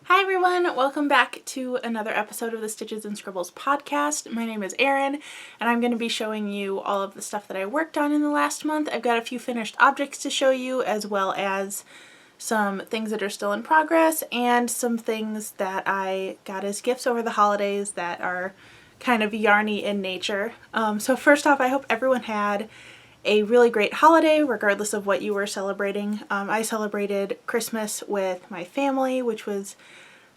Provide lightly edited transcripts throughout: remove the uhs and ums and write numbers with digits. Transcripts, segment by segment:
Hi everyone, welcome back to another episode of the Stitches and Scribbles podcast. My name is Erin, and I'm going to be showing you all of the stuff that I worked on in the last month. I've got a few finished objects to show you, as well as some things that are still in progress, and some things that I got as gifts over the holidays that are kind of yarny in nature. So first off, I hope everyone had a really great holiday, regardless of what you were celebrating. I celebrated Christmas with my family, which was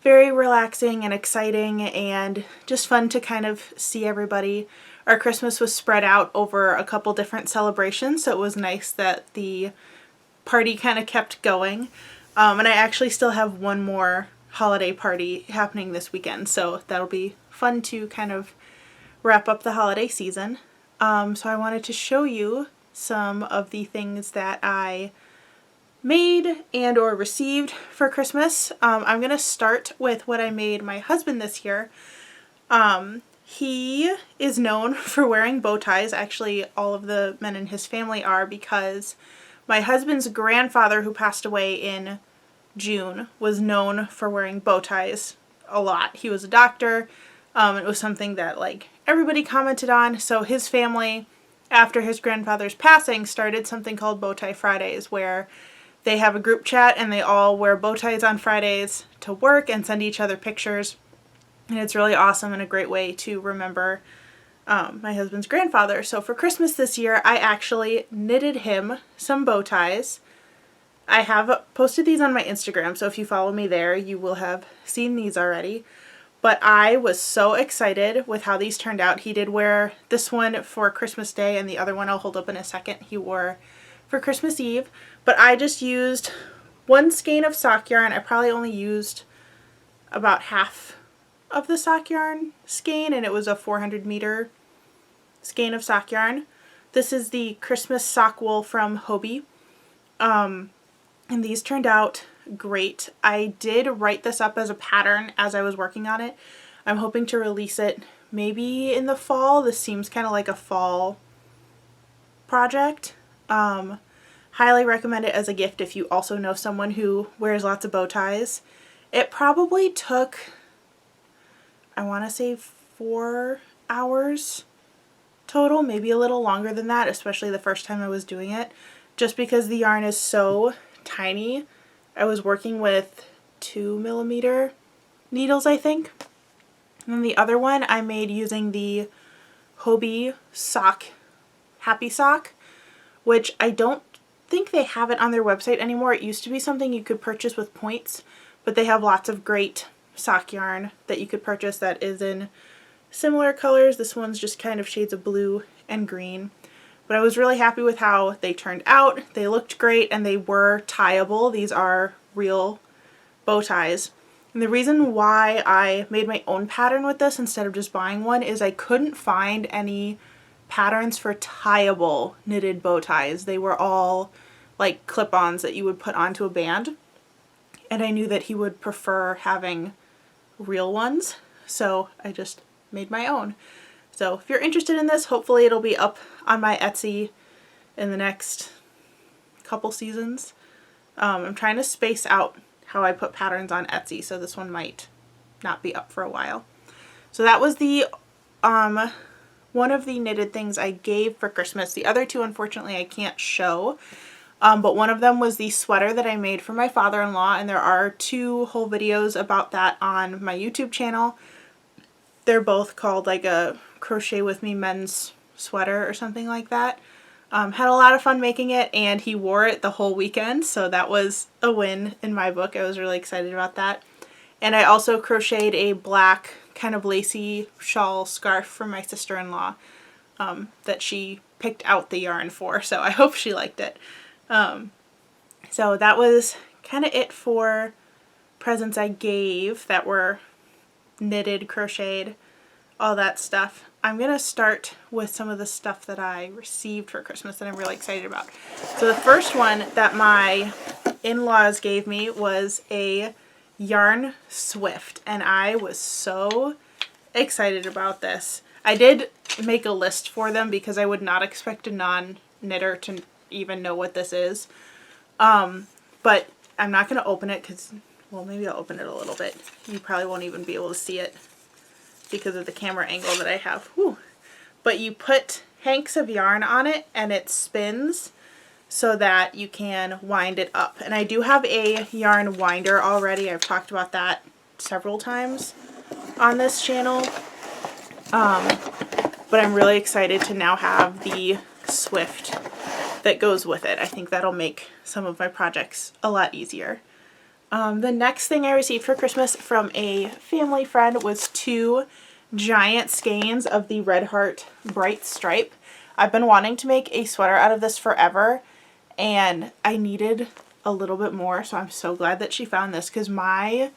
very relaxing and exciting and just fun to kind of see everybody. Our Christmas was spread out over a couple different celebrations, so it was nice that the party kind of kept going. And I actually still have one more holiday party happening this weekend, so that'll be fun to kind of wrap up the holiday season. So I wanted to show you some of the things that I made and or received for Christmas. I'm going to start with what I made my husband this year. He is known for wearing bow ties. Actually, all of the men in his family are, because my husband's grandfather, who passed away in June, was known for wearing bow ties a lot. He was a doctor. It was something that everybody commented on. So his family, after his grandfather's passing, started something called Bow Tie Fridays, where they have a group chat and they all wear bow ties on Fridays to work and send each other pictures. And it's really awesome and a great way to remember my husband's grandfather. So for Christmas this year, I actually knitted him some bow ties. I have posted these on my Instagram, so if you follow me there, you will have seen these already. But I was so excited with how these turned out. He did wear this one for Christmas Day, and the other one I'll hold up in a second he wore for Christmas Eve. But I just used one skein of sock yarn. I probably only used about half of the sock yarn skein, and it was a 400 meter skein of sock yarn. This is the Christmas sock wool from Hobbii. And these turned out great. I did write this up as a pattern as I was working on it. I'm hoping to release it maybe in the fall. This seems kind of like a fall project. Highly recommend it as a gift if you also know someone who wears lots of bow ties. It probably took, I want to say 4 hours total, maybe a little longer than that, especially the first time I was doing it, just because the yarn is so tiny. I was working with 2mm needles, I think. And then the other one I made using the Hobbii sock, Happy Sock, which I don't think they have it on their website anymore. It used to be something you could purchase with points, but they have lots of great sock yarn that you could purchase that is in similar colors. This one's just kind of shades of blue and green. But I was really happy with how they turned out. They looked great and they were tieable. These are real bow ties. And the reason why I made my own pattern with this instead of just buying one is I couldn't find any patterns for tieable knitted bow ties. They were all like clip-ons that you would put onto a band. And I knew that he would prefer having real ones. So I just made my own. So if you're interested in this, hopefully it'll be up on my Etsy in the next couple seasons. I'm trying to space out how I put patterns on Etsy, so this one might not be up for a while. So that was the one of the knitted things I gave for Christmas. The other two, unfortunately, I can't show. But one of them was the sweater that I made for my father-in-law, and there are 2 whole videos about that on my YouTube channel. They're both called like a Crochet With Me men's sweater or something like that. Had a lot of fun making it, and he wore it the whole weekend, so that was a win in my book. I was really excited about that. And I also crocheted a black kind of lacy shawl scarf for my sister-in-law that she picked out the yarn for, so I hope she liked it. So that was kind of it for presents I gave that were knitted, crocheted, all that stuff. I'm going to start with some of the stuff that I received for Christmas that I'm really excited about. So the first one that my in-laws gave me was a yarn swift, and I was so excited about this. I did make a list for them because I would not expect a non-knitter to even know what this is. But I'm not going to open it because well, maybe I'll open it a little bit. You probably won't even be able to see it because of the camera angle that I have. Whew. But you put hanks of yarn on it and it spins so that you can wind it up. And I do have a yarn winder already. I've talked about that several times on this channel. But I'm really excited to now have the Swift that goes with it. I think that'll make some of my projects a lot easier. The next thing I received for Christmas from a family friend was 2 giant skeins of the Red Heart Bright Stripe. I've been wanting to make a sweater out of this forever, and I needed a little bit more, so I'm so glad that she found this, because my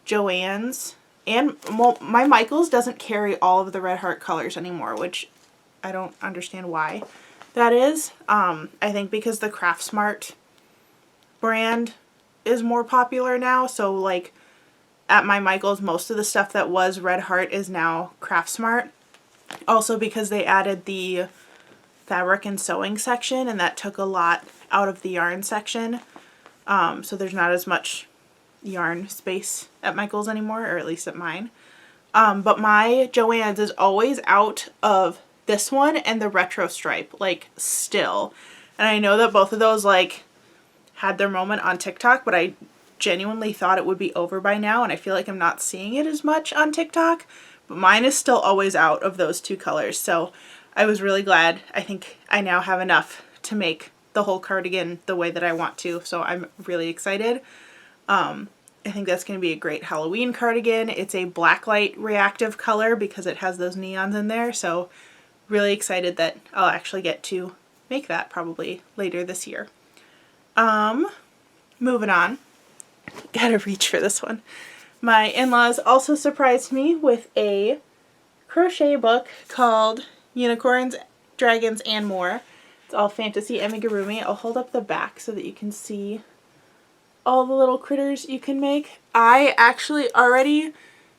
Joann's and my Michaels doesn't carry all of the Red Heart colors anymore, which I don't understand why that is. I think because the Craft Smart brand is more popular now, so like at my Michaels, most of the stuff that was Red Heart is now Craft Smart. Also because they added the fabric and sewing section, and that took a lot out of the yarn section. So there's not as much yarn space at Michaels anymore, or at least at mine. But my Joann's is always out of this one and the retro stripe, like still. And I know that both of those like had their moment on TikTok, but I genuinely thought it would be over by now, and I feel like I'm not seeing it as much on TikTok. But mine is still always out of those 2 colors, so I was really glad. I think I now have enough to make the whole cardigan the way that I want to, so I'm really excited. I think that's going to be a great Halloween cardigan. It's a blacklight reactive color because it has those neons in there, so really excited that I'll actually get to make that probably later this year. Moving on. Gotta reach for this one. My in-laws also surprised me with a crochet book called Unicorns, Dragons, and More. It's all fantasy amigurumi. I'll hold up the back so that you can see all the little critters you can make. I actually already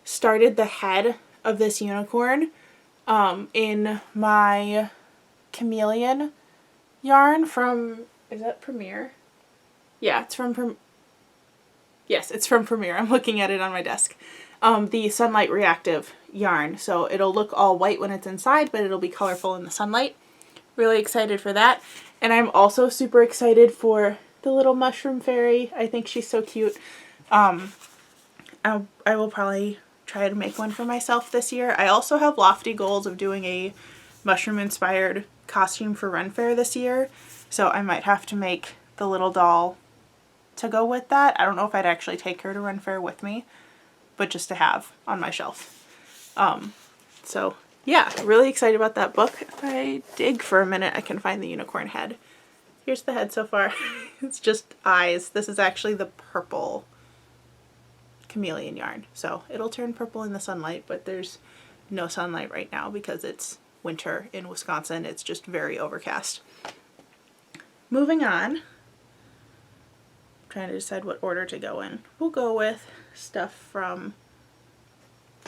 started the head of this unicorn in my chameleon yarn from, is that Premiere? Yeah, it's from yes, it's from Premiere. I'm looking at it on my desk. The sunlight reactive yarn. So it'll look all white when it's inside, but it'll be colorful in the sunlight. Really excited for that. And I'm also super excited for the little mushroom fairy. I think she's so cute. I will probably try to make one for myself this year. I also have lofty goals of doing a mushroom inspired costume for Ren Fair this year. So I might have to make the little doll to go with that. I don't know if I'd actually take her to Ren Fair with me, but just to have on my shelf. So yeah, really excited about that book. If I dig for a minute, I can find the unicorn head. Here's the head so far. It's just eyes. This is actually the purple chameleon yarn. So it'll turn purple in the sunlight, but there's no sunlight right now because it's winter in Wisconsin. It's just very overcast. Moving on. I'm trying to decide what order to go in. We'll go with stuff from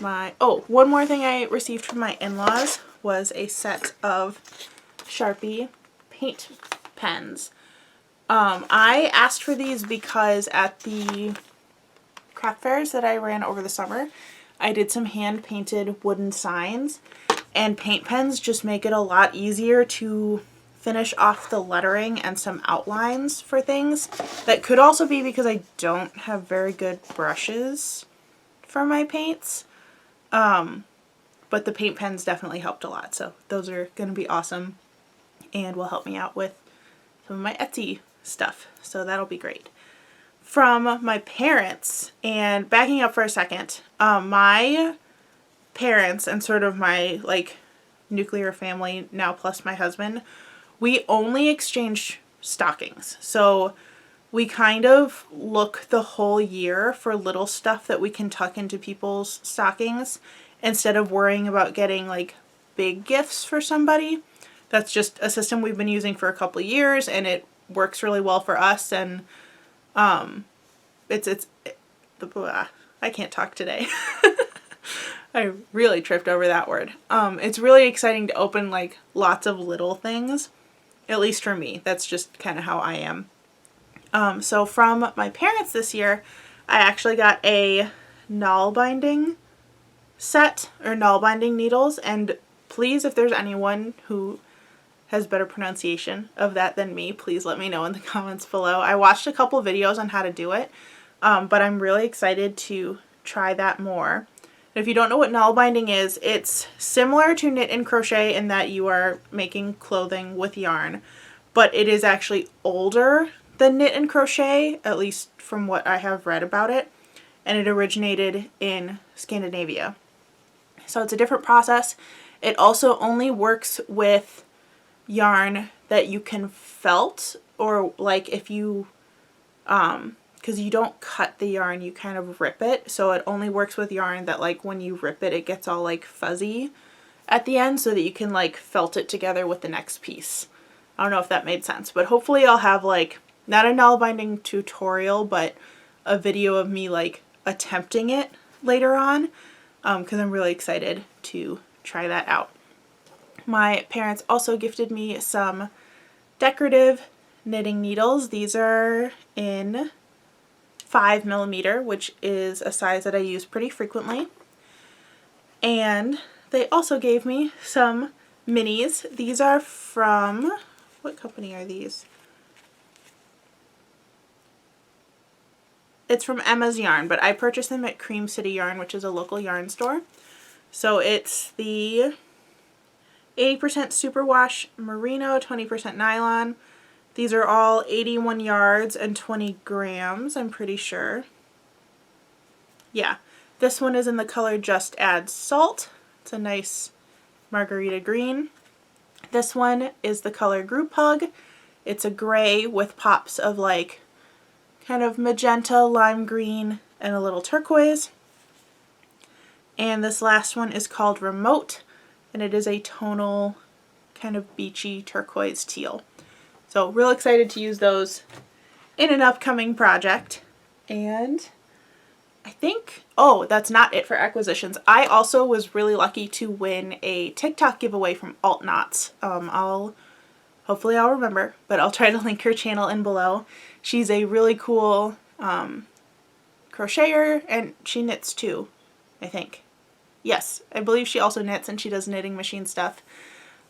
my... Oh, one more thing I received from my in-laws was a set of Sharpie paint pens. I asked for these because at the craft fairs that I ran over the summer, I did some hand-painted wooden signs, and paint pens just make it a lot easier to finish off the lettering and some outlines for things. That could also be because I don't have very good brushes for my paints. But the paint pens definitely helped a lot, so those are going to be awesome and will help me out with some of my Etsy stuff, so that'll be great. From my parents, and backing up for a second, my parents and sort of my like nuclear family now plus my husband, we only exchange stockings. So we kind of look the whole year for little stuff that we can tuck into people's stockings instead of worrying about getting like big gifts for somebody. That's just a system we've been using for a couple of years, and it works really well for us. And I can't talk today. I really tripped over that word. It's really exciting to open like lots of little things, at least for me. That's just kind of how I am. So from my parents this year, I actually got a Null Binding set, or Null Binding needles, and please, if there's anyone who has better pronunciation of that than me, please let me know in the comments below. I watched a couple videos on how to do it, but I'm really excited to try that more. And if you don't know what Null Binding is, it's similar to knit and crochet in that you are making clothing with yarn, but it is actually older than knit and crochet, at least from what I have read about it, and it originated in Scandinavia. So it's a different process. It also only works with yarn that you can felt, or like if you because you don't cut the yarn, you kind of rip it, so it only works with yarn that like when you rip it, it gets all like fuzzy at the end so that you can like felt it together with the next piece. I don't know if that made sense, but hopefully I'll have like not a Null Binding tutorial, but a video of me like attempting it later on, because I'm really excited to try that out. My parents also gifted me some decorative knitting needles. These are in 5mm, which is a size that I use pretty frequently. And they also gave me some minis. These are from, what company are these? It's from Emma's Yarn, but I purchased them at Cream City Yarn, which is a local yarn store. So it's the 80% superwash merino, 20% nylon. These are all 81 yards and 20 grams, I'm pretty sure. Yeah, this one is in the color Just Add Salt. It's a nice margarita green. This one is the color Group Hug. It's a gray with pops of like kind of magenta, lime green, and a little turquoise. And this last one is called Remote, and it is a tonal kind of beachy turquoise teal. So real excited to use those in an upcoming project. And I think, oh, that's not it for acquisitions. I also was really lucky to win a TikTok giveaway from Alt Knots. Hopefully I'll remember, but I'll try to link her channel in below. She's a really cool crocheter, and she knits too, I think. Yes, I believe she also knits, and she does knitting machine stuff.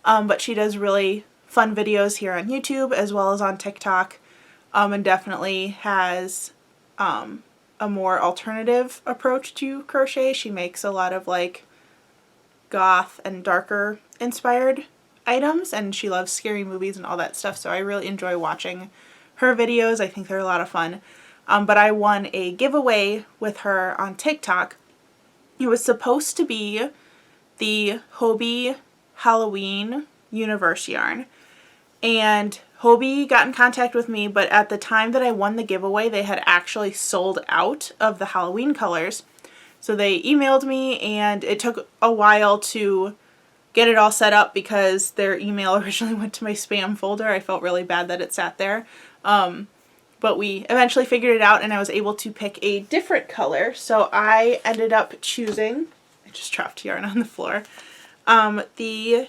But she does really fun videos here on YouTube as well as on TikTok, and definitely has a more alternative approach to crochet. She makes a lot of like goth and darker inspired items, and she loves scary movies and all that stuff, so I really enjoy watching her videos. I think they're a lot of fun. But I won a giveaway with her on TikTok. It was supposed to be the Hobie Halloween Universe yarn, and Hobie got in contact with me, but at the time that I won the giveaway, they had actually sold out of the Halloween colors. So they emailed me, and it took a while to get it all set up because their email originally went to my spam folder. I felt really bad that it sat there. But we eventually figured it out, and I was able to pick a different color. So I ended up choosing, I just dropped yarn on the floor, the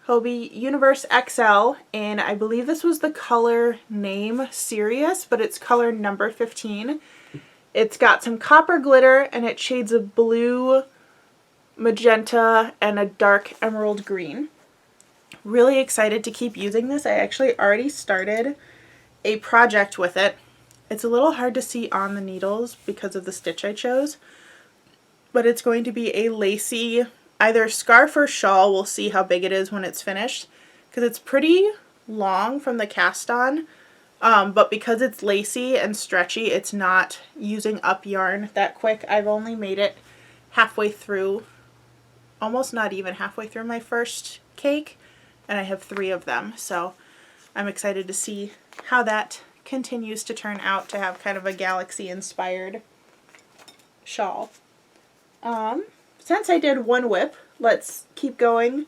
Hobie Universe XL, and I believe this was the color name Sirius, but it's color number 15. It's got some copper glitter, and it shades of blue, magenta, and a dark emerald green. Really excited to keep using this. I actually already started a project with it. It's a little hard to see on the needles because of the stitch I chose, but it's going to be a lacy either scarf or shawl. We'll see how big it is when it's finished, because it's pretty long from the cast on, but because it's lacy and stretchy, it's not using up yarn that quick. I've only made it halfway through, almost not even halfway through my first cake, and I have 3 of them, so I'm excited to see how that continues to turn out to have kind of a galaxy inspired shawl. Since I did one whip, let's keep going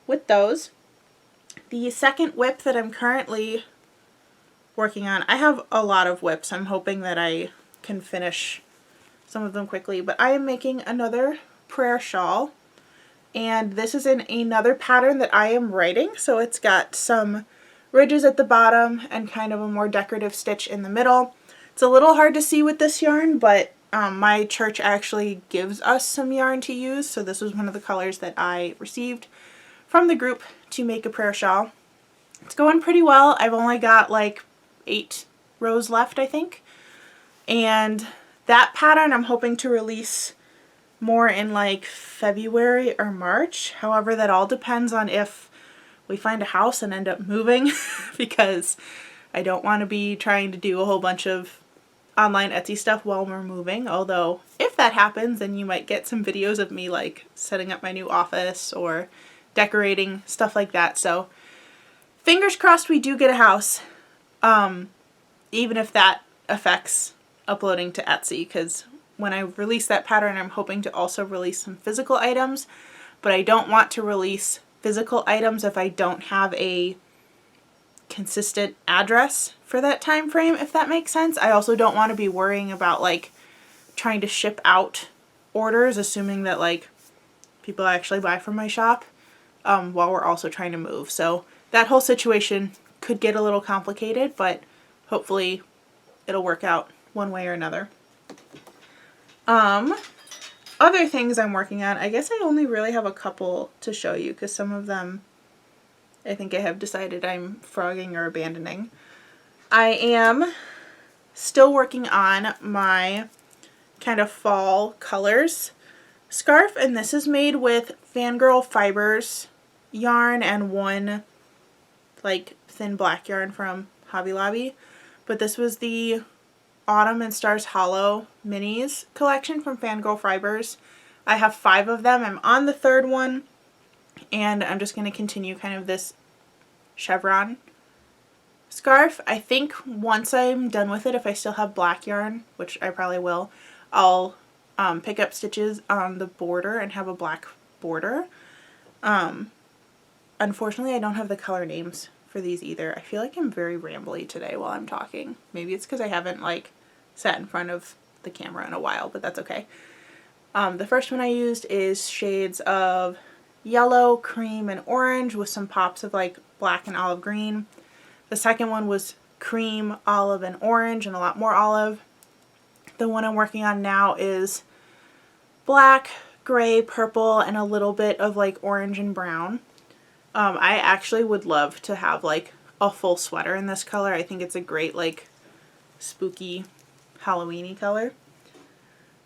with those. The second whip that I'm currently working on, I have a lot of whips. I'm hoping that I can finish some of them quickly, but I am making another prayer shawl, and this is in another pattern that I am writing, so it's got some ridges at the bottom and kind of a more decorative stitch in the middle. It's a little hard to see with this yarn, but my church actually gives us some yarn to use, so this was one of the colors that I received from the group to make a prayer shawl. It's going pretty well. I've only got like 8 rows left, I think. And that pattern I'm hoping to release more in like February or March. However, that all depends on if we find a house and end up moving because I don't want to be trying to do a whole bunch of online Etsy stuff while we're moving. Although if that happens, then you might get some videos of me like setting up my new office or decorating, stuff like that. So fingers crossed we do get a house, even if that affects uploading to Etsy, because when I release that pattern I'm hoping to also release some physical items, but I don't want to release physical items if I don't have a consistent address for that time frame, if that makes sense. I also don't want to be worrying about like trying to ship out orders assuming that like people actually buy from my shop while we're also trying to move. So that whole situation could get a little complicated, but hopefully it'll work out one way or another. Other things I'm working on, I guess I only really have a couple to show you because some of them I think I have decided I'm frogging or abandoning. I am still working on my kind of fall colors scarf, and this is made with Fangirl Fibers yarn and one like thin black yarn from Hobby Lobby. But this was the Autumn and Stars Hollow Minis collection from Fangirl Fibers. I have 5 of them. I'm on the 3rd one, and I'm just going to continue kind of this chevron scarf. I think once I'm done with it, if I still have black yarn, which I probably will, I'll pick up stitches on the border and have a black border. Unfortunately, I don't have the color names for these either. I feel like I'm very rambly today while I'm talking. Maybe it's because I haven't like sat in front of the camera in a while, but that's okay. The first one I used is shades of yellow, cream, and orange with some pops of like black and olive green. The second one was cream, olive, and orange, and a lot more olive. The one I'm working on now is black, gray, purple, and a little bit of like orange and brown. I actually would love to have like a full sweater in this color. I think it's a great like spooky Halloween-y color.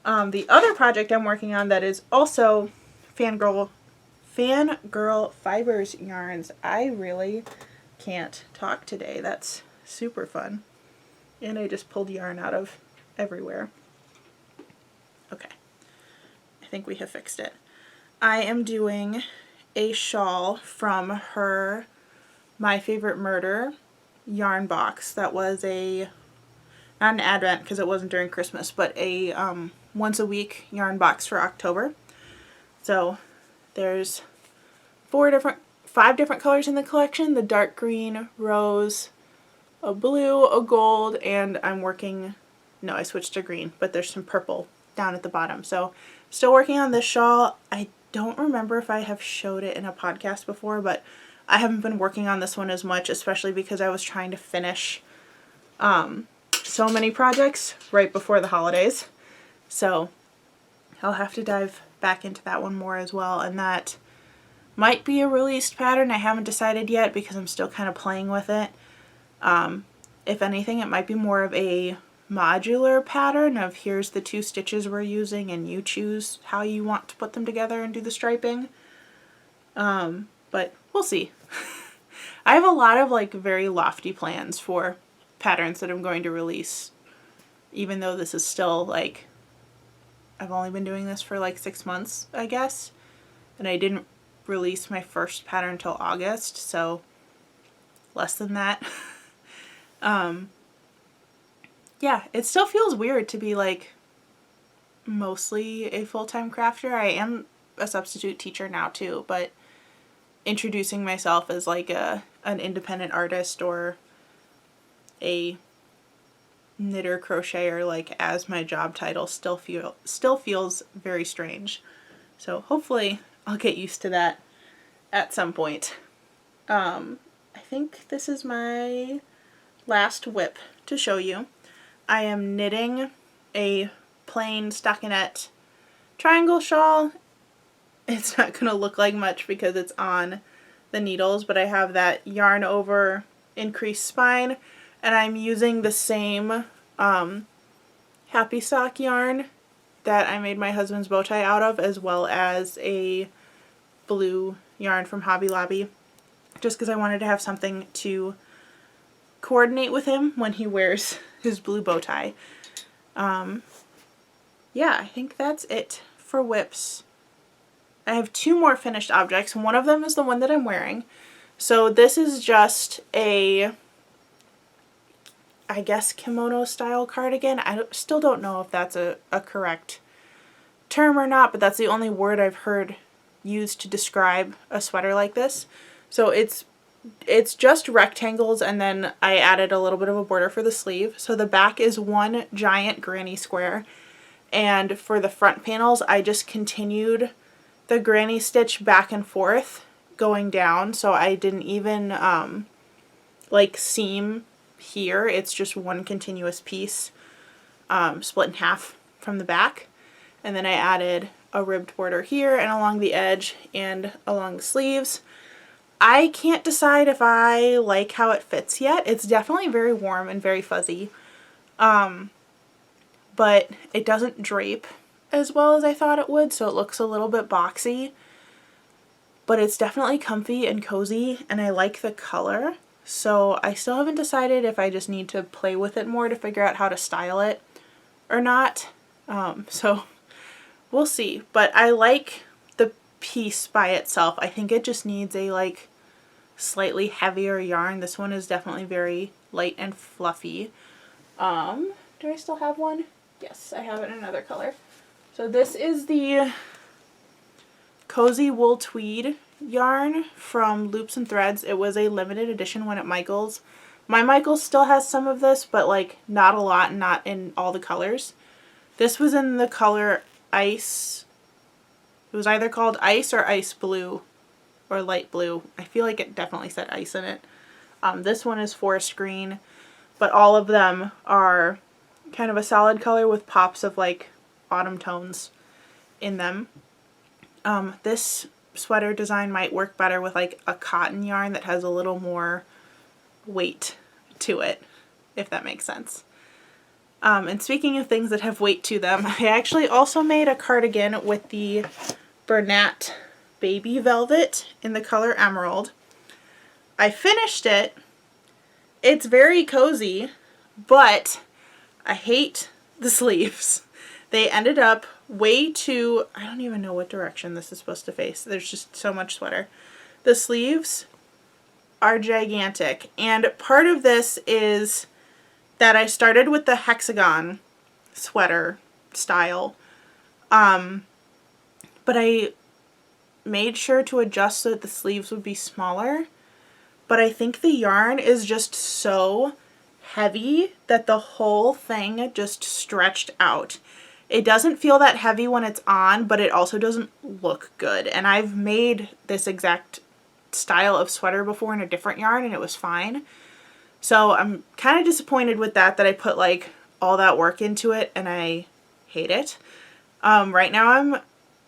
The other project I'm working on that is also Fangirl Fibers yarns. I really can't talk today. That's super fun. And I just pulled yarn out of everywhere. Okay. I think we have fixed it. I am doing a shawl from her My Favorite Murder yarn box. That was a, not an advent because it wasn't during Christmas, but a once a week yarn box for October. So there's 5 different colors in the collection: the dark green, rose, a blue, a gold, and I'm working, no, I switched to green, but there's some purple down at the bottom. So still working on this shawl. I don't remember if I have showed it in a podcast before, but I haven't been working on this one as much, especially because I was trying to finish so many projects right before the holidays. So I'll have to dive back into that one more as well, and that might be a released pattern. I haven't decided yet because I'm still kind of playing with it. If anything, it might be more of a modular pattern of here's the 2 stitches we're using and you choose how you want to put them together and do the striping. But we'll see. I have a lot of like very lofty plans for patterns that I'm going to release, even though this is still like, I've only been doing this for like 6 months, I guess, and I didn't release my first pattern until August, so less than that. Yeah, it still feels weird to be like mostly a full-time crafter. I am a substitute teacher now too, but introducing myself as like an independent artist or a knitter crocheter like as my job title still feels very strange. So hopefully I'll get used to that at some point. I think this is my last whip to show you. I am knitting a plain stockinette triangle shawl. It's not going to look like much because it's on the needles, but I have that yarn over increased spine, and I'm using the same Happy Sock yarn that I made my husband's bow tie out of, as well as a blue yarn from Hobby Lobby, just because I wanted to have something to coordinate with him when he wears his blue bow tie. Yeah, I think that's it for WIPs. I have 2 more finished objects. One of them is the one that I'm wearing. So this is just a, I guess, kimono style cardigan. I still don't know if that's a correct term or not, but that's the only word I've heard used to describe a sweater like this. So it's just rectangles, and then I added a little bit of a border for the sleeve. So the back is one giant granny square, and for the front panels I just continued the granny stitch back and forth going down, so I didn't even like seam here. It's just one continuous piece split in half from the back, and then I added a ribbed border here and along the edge and along the sleeves. I can't decide if I like how it fits yet. It's definitely very warm and very fuzzy, but it doesn't drape as well as I thought it would, so it looks a little bit boxy, but it's definitely comfy and cozy, and I like the color. So I still haven't decided if I just need to play with it more to figure out how to style it or not. So we'll see, but I like the piece by itself. I think it just needs a like slightly heavier yarn. This one is definitely very light and fluffy. Do I still have one? Yes, I have it in another color. So this is the Cozy Wool Tweed yarn from Loops and Threads. It was a limited edition one at Michael's. My Michael's still has some of this, but like not a lot and not in all the colors. This was in the color Ice. It was either called Ice or Ice Blue or Light Blue. I feel like it definitely said ice in it. This one is Forest Green, but all of them are kind of a solid color with pops of like autumn tones in them. This sweater design might work better with like a cotton yarn that has a little more weight to it, if that makes sense. And speaking of things that have weight to them, I actually also made a cardigan with the Bernat Baby Velvet in the color Emerald. I finished it. It's very cozy, but I hate the sleeves. They ended up way too, I don't even know what direction this is supposed to face. There's just so much sweater. The sleeves are gigantic, and part of this is that I started with the hexagon sweater style, but I made sure to adjust so that the sleeves would be smaller, but I think the yarn is just so heavy that the whole thing just stretched out. It doesn't feel that heavy when it's on, but it also doesn't look good. And I've made this exact style of sweater before in a different yarn and it was fine. So I'm kind of disappointed with that I put like all that work into it and I hate it. Right now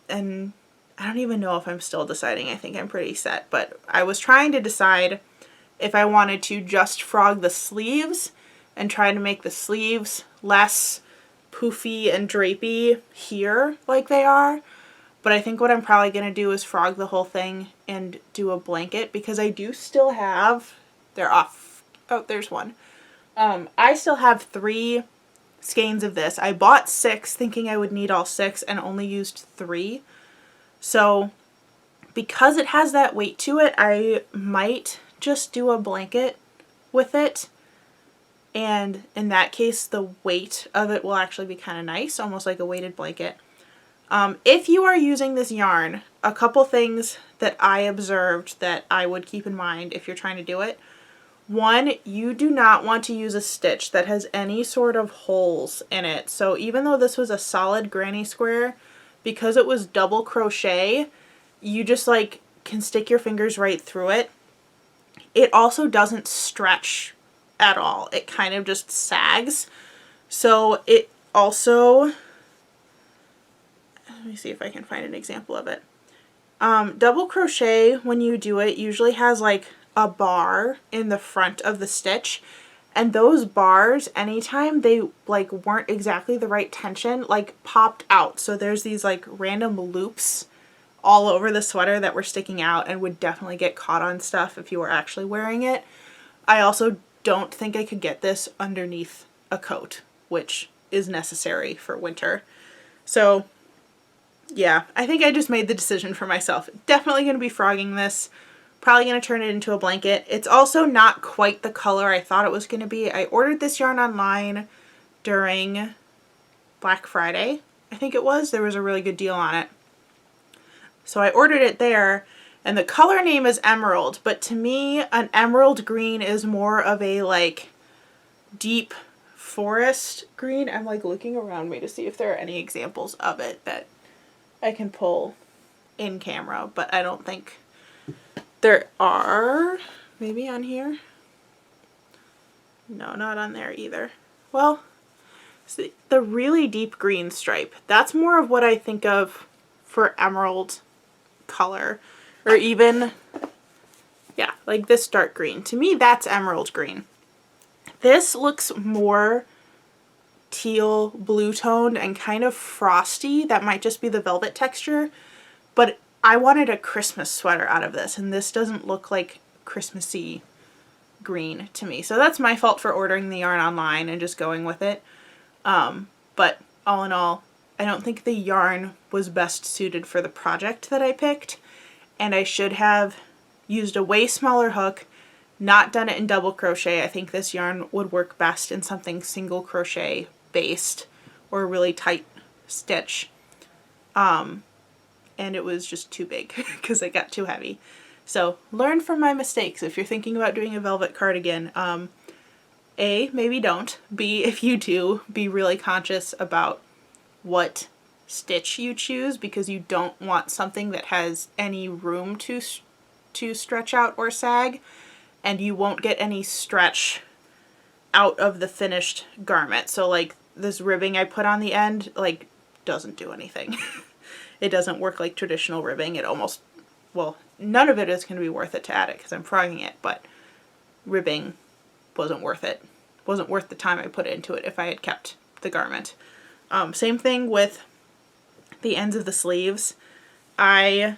and I don't even know if I'm still deciding. I think I'm pretty set, but I was trying to decide if I wanted to just frog the sleeves and try to make the sleeves less poofy and drapey here like they are, but I think what I'm probably going to do is frog the whole thing and do a blanket, because I do still have, they're off, oh there's one, I still have 3 skeins of this. I bought 6 thinking I would need all 6 and only used 3, so because it has that weight to it, I might just do a blanket with it. And in that case, the weight of it will actually be kind of nice, almost like a weighted blanket. If you are using this yarn, a couple things that I observed that I would keep in mind if you're trying to do it. One, you do not want to use a stitch that has any sort of holes in it. So even though this was a solid granny square, because it was double crochet, you just like can stick your fingers right through it. It also doesn't stretch at all. It kind of just sags. So it also, let me see if I can find an example of it. Double crochet, when you do it, usually has like a bar in the front of the stitch, and those bars, anytime they like weren't exactly the right tension, like popped out. So there's these like random loops all over the sweater that were sticking out and would definitely get caught on stuff if you were actually wearing it. I also don't think I could get this underneath a coat, which is necessary for winter. So yeah, I think I just made the decision for myself. Definitely going to be frogging this. Probably going to turn it into a blanket. It's also not quite the color I thought it was going to be. I ordered this yarn online during Black Friday, I think it was. There was a really good deal on it. So I ordered it there, and the color name is Emerald, but to me, an emerald green is more of a like deep forest green. I'm like looking around me to see if there are any examples of it that I can pull in camera, but I don't think there are. Maybe on here? No, not on there either. Well, see, the really deep green stripe, that's more of what I think of for emerald color, or even, yeah, like this dark green. To me, that's emerald green. This looks more teal blue toned and kind of frosty. That might just be the velvet texture, but I wanted a Christmas sweater out of this, and this doesn't look like Christmassy green to me. So that's my fault for ordering the yarn online and just going with it. But all in all, I don't think the yarn was best suited for the project that I picked, and I should have used a way smaller hook, not done it in double crochet. I think this yarn would work best in something single crochet based or a really tight stitch. And it was just too big because it got too heavy. So learn from my mistakes. If you're thinking about doing a velvet cardigan, A, maybe don't. B, if you do, be really conscious about what stitch you choose, because you don't want something that has any room to stretch out or sag, and you won't get any stretch out of the finished garment. So like this ribbing I put on the end, like, doesn't do anything. It doesn't work like traditional ribbing. It almost, well, none of it is going to be worth it to add it because I'm frogging it, but ribbing wasn't worth it. Wasn't worth the time I put into it if I had kept the garment. Same thing with the ends of the sleeves. I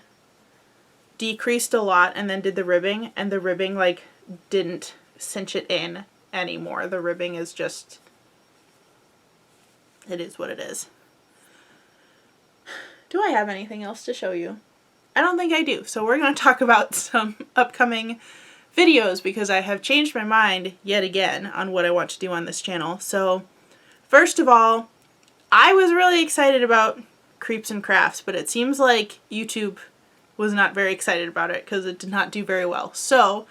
decreased a lot and then did the ribbing, and the ribbing like didn't cinch it in anymore. The ribbing is just, it is what it is. Do I have anything else to show you? I don't think I do. So we're going to talk about some upcoming videos because I have changed my mind yet again on what I want to do on this channel. So first of all, I was really excited about Creeps and Crafts, but it seems like YouTube was not very excited about it because it did not do very well. So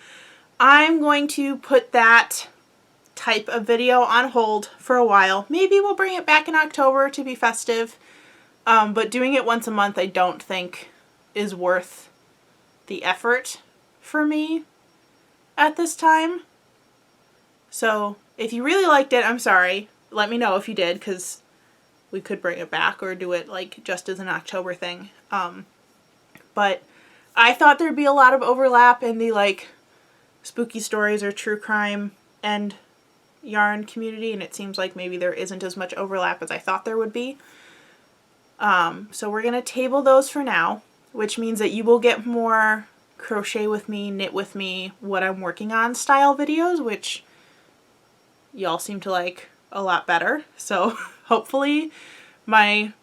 I'm going to put that type of video on hold for a while. Maybe we'll bring it back in October to be festive. But doing it once a month I don't think is worth the effort for me at this time. So if you really liked it, I'm sorry. Let me know if you did, because we could bring it back or do it like just as an October thing. But I thought there'd be a lot of overlap in the like spooky stories or true crime and yarn community, and it seems like maybe there isn't as much overlap as I thought there would be. So we're going to table those for now, which means that you will get more crochet with me, knit with me, what I'm working on style videos, which y'all seem to like a lot better. So hopefully my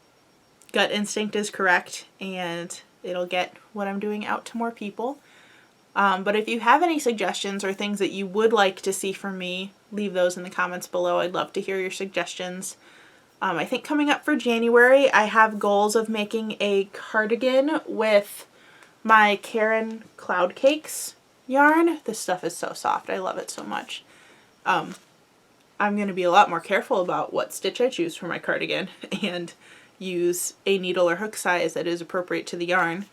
gut instinct is correct and it'll get what I'm doing out to more people. But if you have any suggestions or things that you would like to see from me, leave those in the comments below. I'd love to hear your suggestions. I think coming up for January, I have goals of making a cardigan with my Karen Cloud Cakes yarn. This stuff is so soft. I love it so much. I'm going to be a lot more careful about what stitch I choose for my cardigan and use a needle or hook size that is appropriate to the yarn.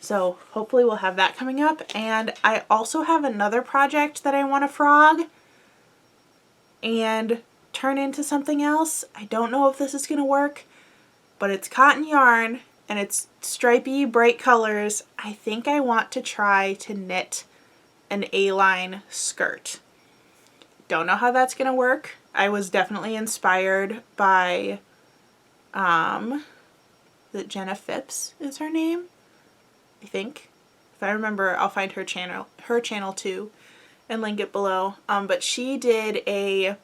So hopefully we'll have that coming up. And I also have another project that I want to frog. and turn into something else. I don't know if this is going to work, but it's cotton yarn and it's stripy, bright colors. I think I want to try to knit an A-line skirt. Don't know how that's going to work. I was definitely inspired by, that Jenna Phipps is her name, I think. If I remember, I'll find her channel too and link it below. But she did a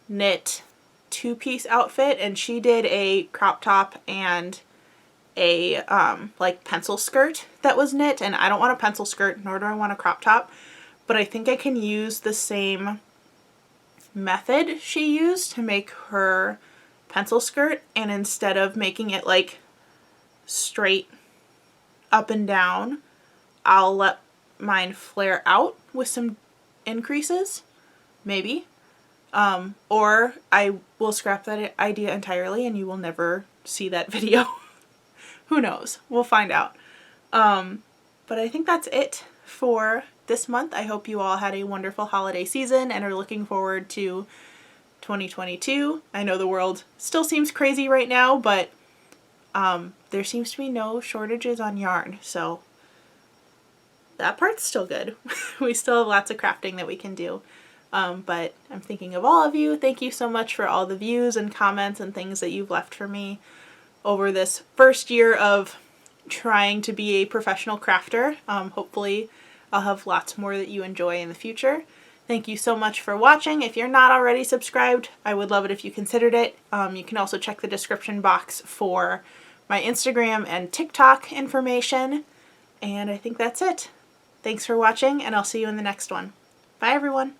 knit two-piece outfit, and she did a crop top and a like pencil skirt that was knit, and I don't want a pencil skirt, nor do I want a crop top, but I think I can use the same method she used to make her pencil skirt, and instead of making it like straight up and down, I'll let mine flare out with some increases, maybe. Or I will scrap that idea entirely and you will never see that video. Who knows? We'll find out. But I think that's it for this month. I hope you all had a wonderful holiday season and are looking forward to 2022. I know the world still seems crazy right now, but there seems to be no shortages on yarn, so that part's still good. We still have lots of crafting that we can do. But I'm thinking of all of you. Thank you so much for all the views and comments and things that you've left for me over this first year of trying to be a professional crafter. Hopefully I'll have lots more that you enjoy in the future. Thank you so much for watching. If you're not already subscribed, I would love it if you considered it. You can also check the description box for my Instagram and TikTok information. And I think that's it. Thanks for watching, and I'll see you in the next one. Bye, everyone.